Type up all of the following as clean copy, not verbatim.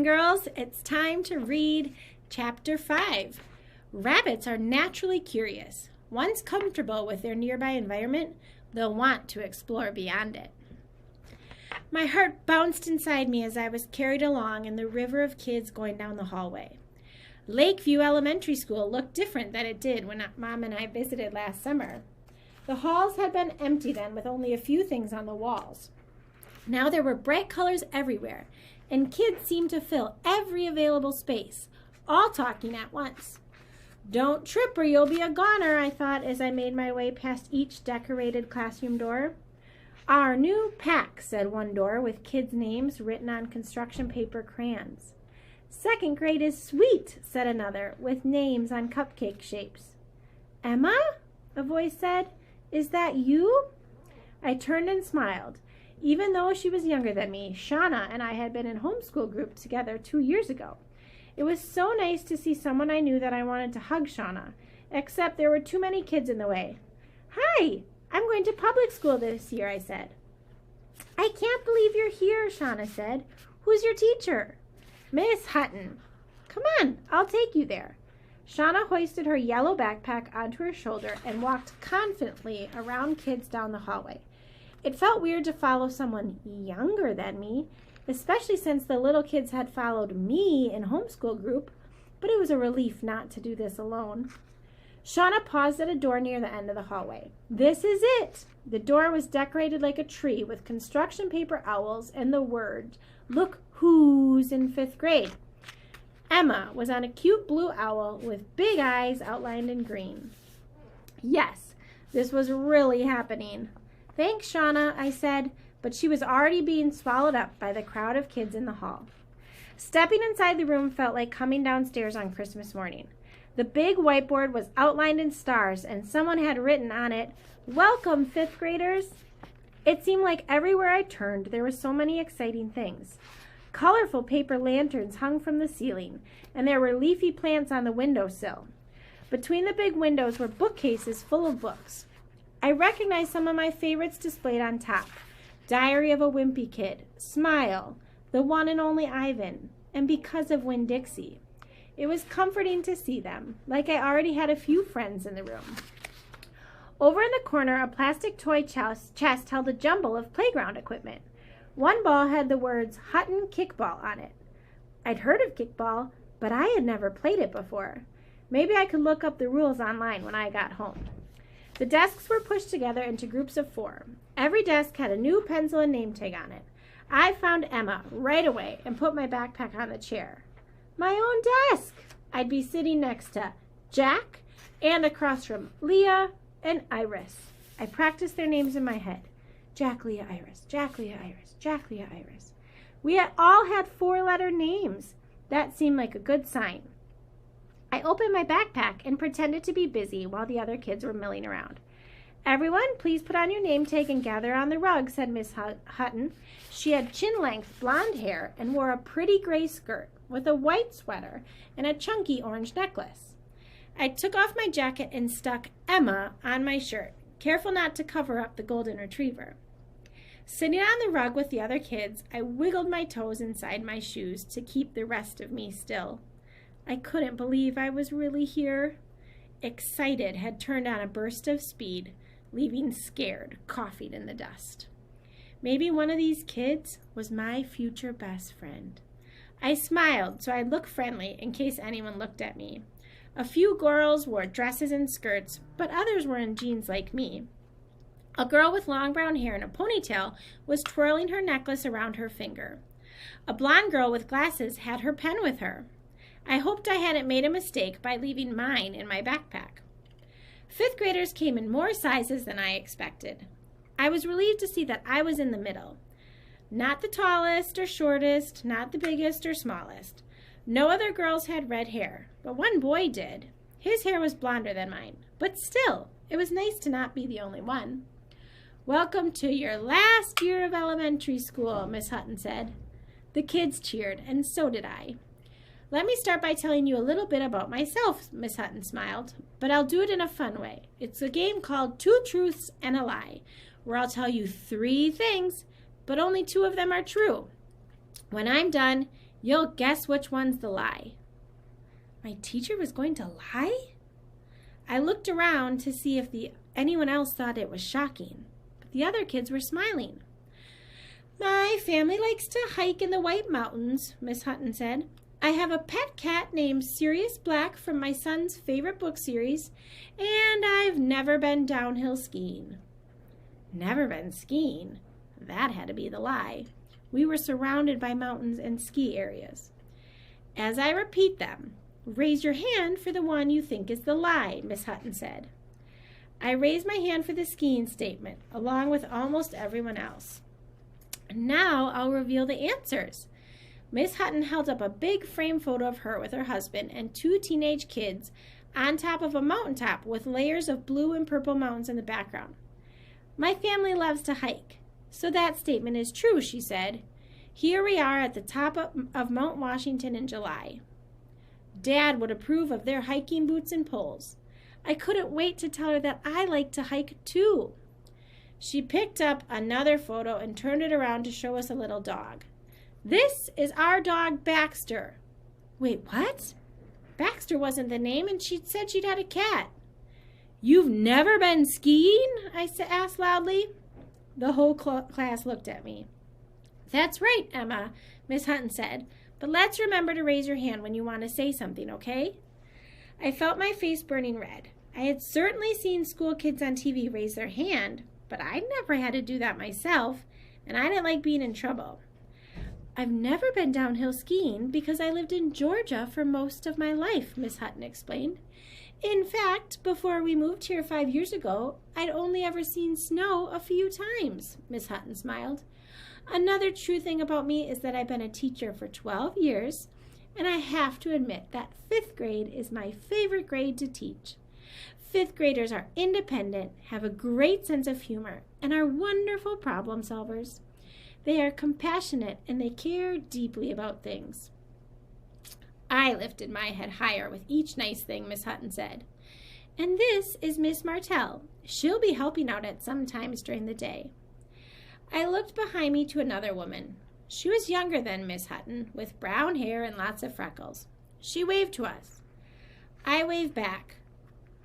girls. It's time to read Chapter 5. Rabbits are naturally curious. Once comfortable with their nearby environment, they'll want to explore beyond it. My heart bounced inside me as I was carried along in the river of kids going down the hallway. Lakeview Elementary School looked different than it did when Mom and I visited last summer. The halls had been empty then, with only a few things on the walls. Now there were bright colors everywhere, and kids seemed to fill every available space, all talking at once. "Don't trip or you'll be a goner," I thought as I made my way past each decorated classroom door. "Our new pack," said one door with kids' names written on construction paper crayons. "Second grade is sweet," said another, with names on cupcake shapes. "Emma?" a voice said. "Is that you?" I turned and smiled. Even though she was younger than me, Shauna and I had been in homeschool group together 2 years ago. It was so nice to see someone I knew that I wanted to hug Shauna, except there were too many kids in the way. "Hi, I'm going to public school this year," I said. "I can't believe you're here," Shauna said. "Who's your teacher?" "Miss Hutton." "Come on, I'll take you there." Shauna hoisted her yellow backpack onto her shoulder and walked confidently around kids down the hallway. It felt weird to follow someone younger than me, especially since the little kids had followed me in homeschool group, but it was a relief not to do this alone. Shauna paused at a door near the end of the hallway. "This is it." The door was decorated like a tree with construction paper owls and the word, "Look who's in 5th grade." Emma was on a cute blue owl with big eyes outlined in green. Yes, this was really happening. "Thanks, Shauna," I said, but she was already being swallowed up by the crowd of kids in the hall. Stepping inside the room felt like coming downstairs on Christmas morning. The big whiteboard was outlined in stars, and someone had written on it, "Welcome, 5th graders." It seemed like everywhere I turned, there were so many exciting things. Colorful paper lanterns hung from the ceiling, and there were leafy plants on the windowsill. Between the big windows were bookcases full of books. I recognized some of my favorites displayed on top: Diary of a Wimpy Kid, Smile, The One and Only Ivan, and Because of Winn-Dixie. It was comforting to see them, like I already had a few friends in the room. Over in the corner, a plastic toy chest held a jumble of playground equipment. One ball had the words Hutton Kickball on it. I'd heard of kickball, but I had never played it before. Maybe I could look up the rules online when I got home. The desks were pushed together into groups of 4. Every desk had a new pencil and name tag on it. I found Emma right away and put my backpack on the chair. My own desk! I'd be sitting next to Jack and across from Leah and Iris. I practiced their names in my head. Jack, Leah, Iris. Jack, Leah, Iris. Jack, Leah, Iris. We all had 4-letter names. That seemed like a good sign. I opened my backpack and pretended to be busy while the other kids were milling around. "Everyone, please put on your name tag and gather on the rug," said Miss Hutton. She had chin-length blonde hair and wore a pretty gray skirt with a white sweater and a chunky orange necklace. I took off my jacket and stuck Emma on my shirt, careful not to cover up the golden retriever. Sitting on the rug with the other kids, I wiggled my toes inside my shoes to keep the rest of me still. I couldn't believe I was really here. Excited had turned on a burst of speed, leaving scared, coughing in the dust. Maybe one of these kids was my future best friend. I smiled so I'd look friendly in case anyone looked at me. A few girls wore dresses and skirts, but others were in jeans like me. A girl with long brown hair and a ponytail was twirling her necklace around her finger. A blonde girl with glasses had her pen with her. I hoped I hadn't made a mistake by leaving mine in my backpack. 5th graders came in more sizes than I expected. I was relieved to see that I was in the middle. Not the tallest or shortest, not the biggest or smallest. No other girls had red hair, but one boy did. His hair was blonder than mine, but still, it was nice to not be the only one. "Welcome to your last year of elementary school," Miss Hutton said. The kids cheered, and so did I. "Let me start by telling you a little bit about myself," Miss Hutton smiled, "but I'll do it in a fun way. It's a game called 2 Truths and a Lie, where I'll tell you 3 things, but only 2 of them are true. When I'm done, You'll guess which one's the lie. My teacher was going to lie? I looked around to see if anyone else thought it was shocking, but the other kids were smiling. My family likes to hike in the White Mountains, Miss Hutton said. I have a pet cat named Sirius Black from my son's favorite book series, and I've never been downhill skiing. Never been skiing? That had to be the lie. We were surrounded by mountains and ski areas. As I repeat them, raise your hand for the one you think is the lie, Miss Hutton said. I raised my hand for the skiing statement, along with almost everyone else. Now I'll reveal the answers. Miss Hutton held up a big frame photo of her with her husband and 2 teenage kids on top of a mountaintop with layers of blue and purple mountains in the background. My family loves to hike, so that statement is true, she said. Here we are at the top of Mount Washington in July. Dad would approve of their hiking boots and poles. I couldn't wait to tell her that I like to hike too. She picked up another photo and turned it around to show us a little dog. This is our dog, Baxter. Wait, what? Baxter wasn't the name, and she said she'd had a cat. You've never been skiing? I asked loudly. The whole class looked at me. That's right, Emma, Miss Hutton said, but let's remember to raise your hand when you want to say something, okay? I felt my face burning red. I had certainly seen school kids on TV raise their hand, but I'd never had to do that myself, and I didn't like being in trouble. I've never been downhill skiing because I lived in Georgia for most of my life, Miss Hutton explained. In fact, before we moved here 5 years ago, I'd only ever seen snow a few times, Miss Hutton smiled. Another true thing about me is that I've been a teacher for 12 years, and I have to admit that 5th grade is my favorite grade to teach. 5th graders are independent, have a great sense of humor, and are wonderful problem solvers. They are compassionate, and they care deeply about things. I lifted my head higher with each nice thing Miss Hutton said. And this is Miss Martell. She'll be helping out at some times during the day. I looked behind me to another woman. She was younger than Miss Hutton, with brown hair and lots of freckles. She waved to us. I waved back.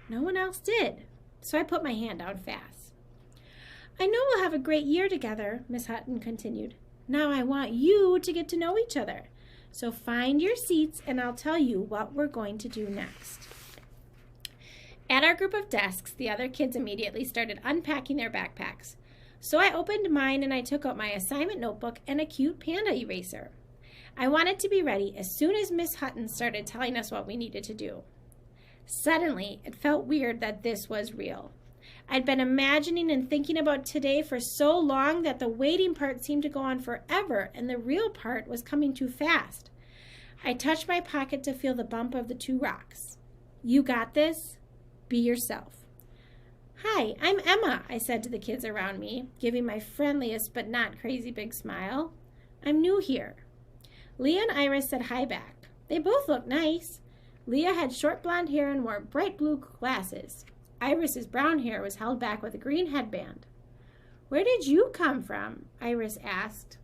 No one else did, so I put my hand down fast. I know we'll have a great year together, Miss Hutton continued. Now I want you to get to know each other. So find your seats and I'll tell you what we're going to do next. At our group of desks, the other kids immediately started unpacking their backpacks. So I opened mine and I took out my assignment notebook and a cute panda eraser. I wanted to be ready as soon as Miss Hutton started telling us what we needed to do. Suddenly, it felt weird that this was real. I'd been imagining and thinking about today for so long that the waiting part seemed to go on forever and the real part was coming too fast. I touched my pocket to feel the bump of the 2 rocks. You got this? Be yourself. Hi, I'm Emma, I said to the kids around me, giving my friendliest but not crazy big smile. I'm new here. Leah and Iris said hi back. They both looked nice. Leah had short blonde hair and wore bright blue glasses. Iris's brown hair was held back with a green headband. Where did you come from? Iris asked.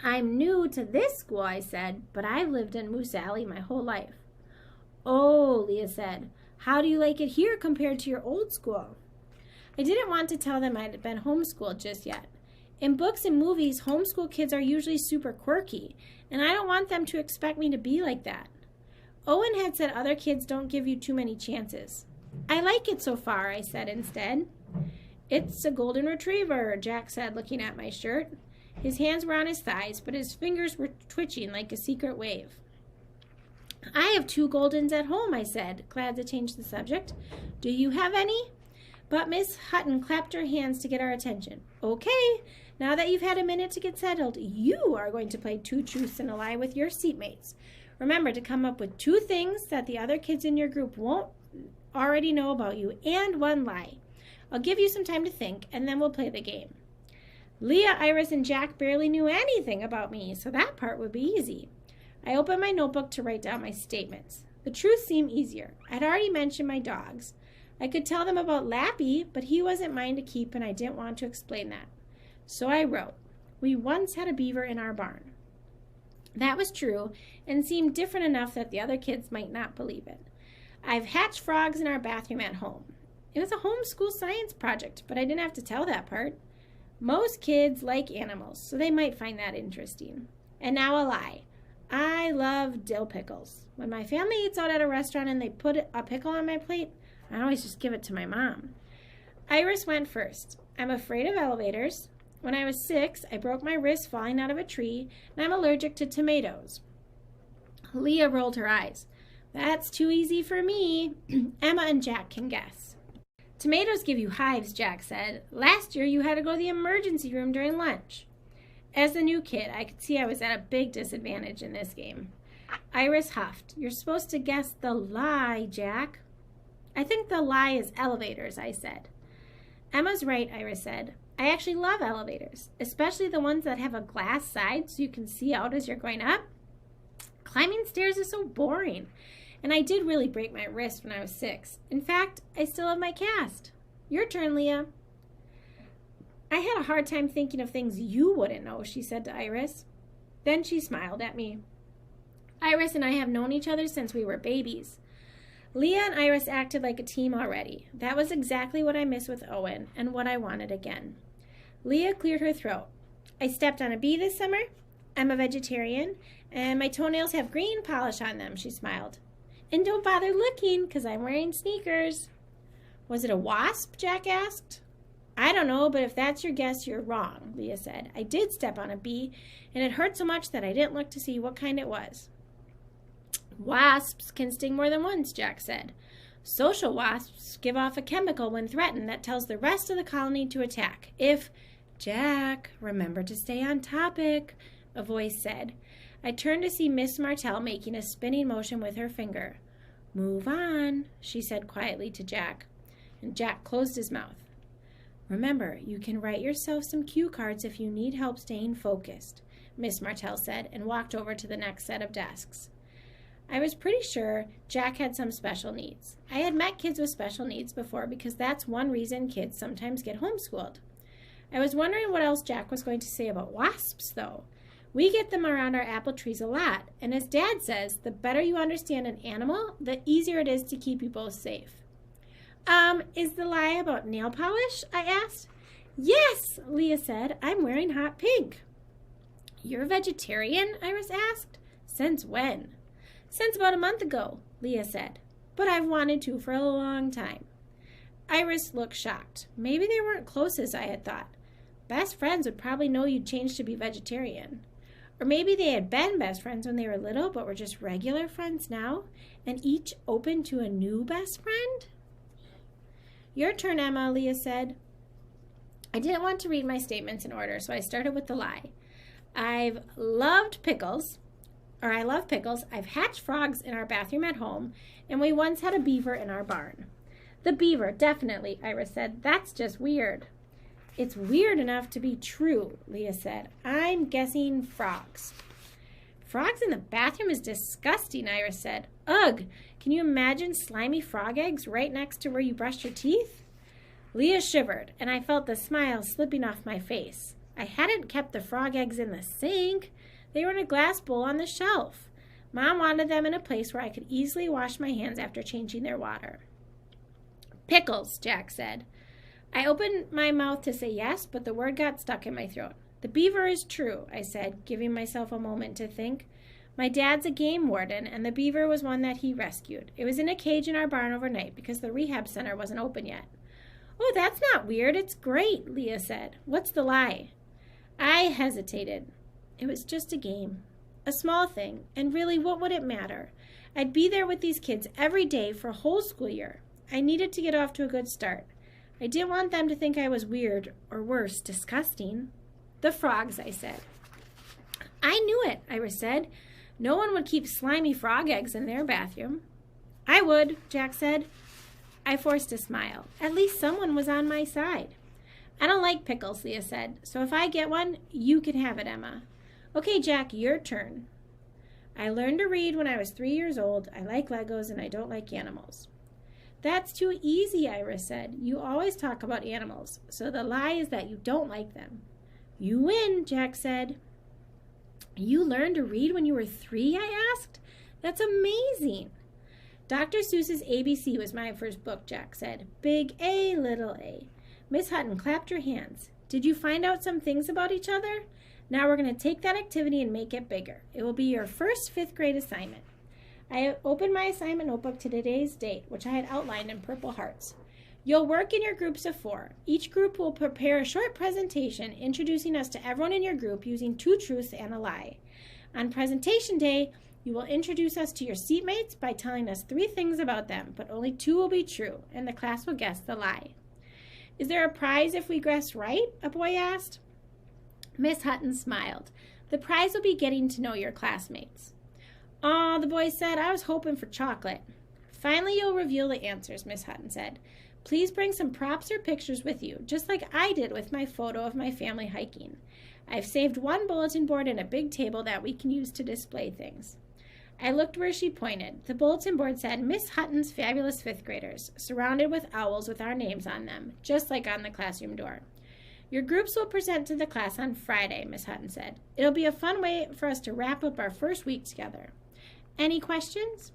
I'm new to this school, I said, but I've lived in Moose Alley my whole life. Oh, Leah said. How do you like it here compared to your old school? I didn't want to tell them I'd been homeschooled just yet. In books and movies, homeschool kids are usually super quirky, and I don't want them to expect me to be like that. Owen had said other kids don't give you too many chances. I like it so far, I said instead. It's a golden retriever, Jack said, looking at my shirt. His hands were on his thighs, but his fingers were twitching like a secret wave. I have 2 Goldens at home, I said, glad to change the subject. Do you have any? But Miss Hutton clapped her hands to get our attention. Okay, now that you've had a minute to get settled, you are going to play 2 truths and a lie with your seatmates. Remember to come up with 2 things that the other kids in your group won't already know about you and 1 lie. I'll give you some time to think, and then we'll play the game. Leah, Iris, and Jack barely knew anything about me, so that part would be easy. I opened my notebook to write down my statements. The truth seemed easier. I'd already mentioned my dogs. I could tell them about Lappy, but he wasn't mine to keep, and I didn't want to explain that. So I wrote, we once had a beaver in our barn. That was true and seemed different enough that the other kids might not believe it. I've hatched frogs in our bathroom at home. It was a homeschool science project, but I didn't have to tell that part. Most kids like animals, so they might find that interesting. And now a lie. I love dill pickles. When my family eats out at a restaurant and they put a pickle on my plate, I always just give it to my mom. Iris went first. I'm afraid of elevators. When I was 6, I broke my wrist falling out of a tree, and I'm allergic to tomatoes. Leah rolled her eyes. That's too easy for me. Emma and Jack can guess. Tomatoes give you hives, Jack said. Last year you had to go to the emergency room during lunch. As the new kid, I could see I was at a big disadvantage in this game. Iris huffed. You're supposed to guess the lie, Jack. I think the lie is elevators, I said. Emma's right, Iris said. I actually love elevators, especially the ones that have a glass side so you can see out as you're going up. Climbing stairs is so boring. And I did really break my wrist when I was 6. In fact, I still have my cast. Your turn, Leah. I had a hard time thinking of things you wouldn't know, she said to Iris. Then she smiled at me. Iris and I have known each other since we were babies. Leah and Iris acted like a team already. That was exactly what I missed with Owen and what I wanted again. Leah cleared her throat. I stepped on a bee this summer. I'm a vegetarian, and my toenails have green polish on them, she smiled. And don't bother looking, because I'm wearing sneakers. Was it a wasp? Jack asked. I don't know, but if that's your guess, you're wrong, Leah said. I did step on a bee, and it hurt so much that I didn't look to see what kind it was. Wasps can sting more than once, Jack said. Social wasps give off a chemical when threatened that tells the rest of the colony to attack. Jack, remember to stay on topic, a voice said. I turned to see Miss Martell making a spinning motion with her finger. Move on, she said quietly to Jack, and Jack closed his mouth. Remember, you can write yourself some cue cards if you need help staying focused, Miss Martell said, and walked over to the next set of desks. I was pretty sure Jack had some special needs. I had met kids with special needs before because that's one reason kids sometimes get homeschooled. I was wondering what else Jack was going to say about wasps, though. We get them around our apple trees a lot, and as Dad says, the better you understand an animal, the easier it is to keep you both safe. Is the lie about nail polish? I asked. Yes, Leah said. I'm wearing hot pink. You're a vegetarian? Iris asked. Since when? Since about a month ago, Leah said. But I've wanted to for a long time. Iris looked shocked. Maybe they weren't close as I had thought. Best friends would probably know you'd changed to be vegetarian. Or maybe they had been best friends when they were little, but were just regular friends now, and each open to a new best friend? Your turn, Emma, Leah said. I didn't want to read my statements in order, so I started with the lie. I love pickles. I've hatched frogs in our bathroom at home, and we once had a beaver in our barn. The beaver, definitely, Iris said. That's just weird. It's weird enough to be true, Leah said. I'm guessing frogs. Frogs in the bathroom is disgusting, Iris said. Ugh, can you imagine slimy frog eggs right next to where you brushed your teeth? Leah shivered, and I felt the smile slipping off my face. I hadn't kept the frog eggs in the sink. They were in a glass bowl on the shelf. Mom wanted them in a place where I could easily wash my hands after changing their water. Pickles, Jack said. I opened my mouth to say yes, but the word got stuck in my throat. The beaver is true, I said, giving myself a moment to think. My dad's a game warden, and the beaver was one that he rescued. It was in a cage in our barn overnight because the rehab center wasn't open yet. Oh, that's not weird. It's great, Leah said. What's the lie? I hesitated. It was just a game. A small thing, and really, what would it matter? I'd be there with these kids every day for a whole school year. I needed to get off to a good start. I didn't want them to think I was weird, or worse, disgusting. The frogs, I said. I knew it, Iris said. No one would keep slimy frog eggs in their bathroom. I would, Jack said. I forced a smile. At least someone was on my side. I don't like pickles, Leah said, so if I get one, you can have it, Emma. Okay, Jack, your turn. I learned to read when I was 3 years old. I like Legos and I don't like animals. That's too easy, Iris said. You always talk about animals, so the lie is that you don't like them. You win, Jack said. You learned to read when you were 3, I asked. That's amazing. Dr. Seuss's ABC was my first book, Jack said. Big A, little a. Miss Hutton clapped her hands. Did you find out some things about each other? Now we're going to take that activity and make it bigger. It will be your first 5th grade assignment. I opened my assignment notebook to today's date, which I had outlined in purple hearts. You'll work in your groups of 4. Each group will prepare a short presentation introducing us to everyone in your group using 2 truths and a lie. On presentation day, you will introduce us to your seatmates by telling us 3 things about them, but only 2 will be true, and the class will guess the lie. Is there a prize if we guess right? A boy asked. Miss Hutton smiled. The prize will be getting to know your classmates. Aw, the boy said, I was hoping for chocolate. Finally, you'll reveal the answers, Miss Hutton said. Please bring some props or pictures with you, just like I did with my photo of my family hiking. I've saved 1 bulletin board and a big table that we can use to display things. I looked where she pointed. The bulletin board said, Miss Hutton's Fabulous 5th Graders, surrounded with owls with our names on them, just like on the classroom door. Your groups will present to the class on Friday, Miss Hutton said. It'll be a fun way for us to wrap up our first week together. Any questions?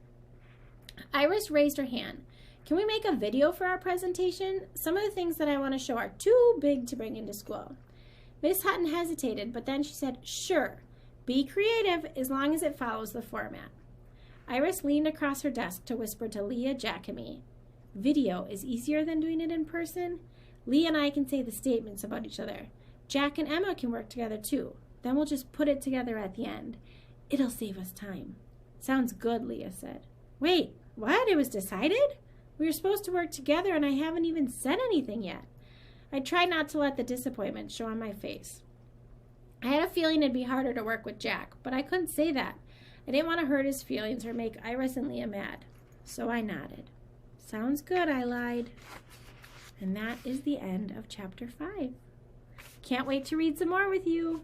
Iris raised her hand. Can we make a video for our presentation? Some of the things that I want to show are too big to bring into school. Miss Hutton hesitated, but then she said, sure. Be creative as long as it follows the format. Iris leaned across her desk to whisper to Leah, Jack, and me. Video is easier than doing it in person. Leah and I can say the statements about each other. Jack and Emma can work together too. Then we'll just put it together at the end. It'll save us time. Sounds good, Leah said. Wait, what? It was decided? We were supposed to work together and I haven't even said anything yet. I tried not to let the disappointment show on my face. I had a feeling it'd be harder to work with Jack, but I couldn't say that. I didn't want to hurt his feelings or make Iris and Leah mad. So I nodded. Sounds good, I lied. And that is the end of chapter 5. Can't wait to read some more with you.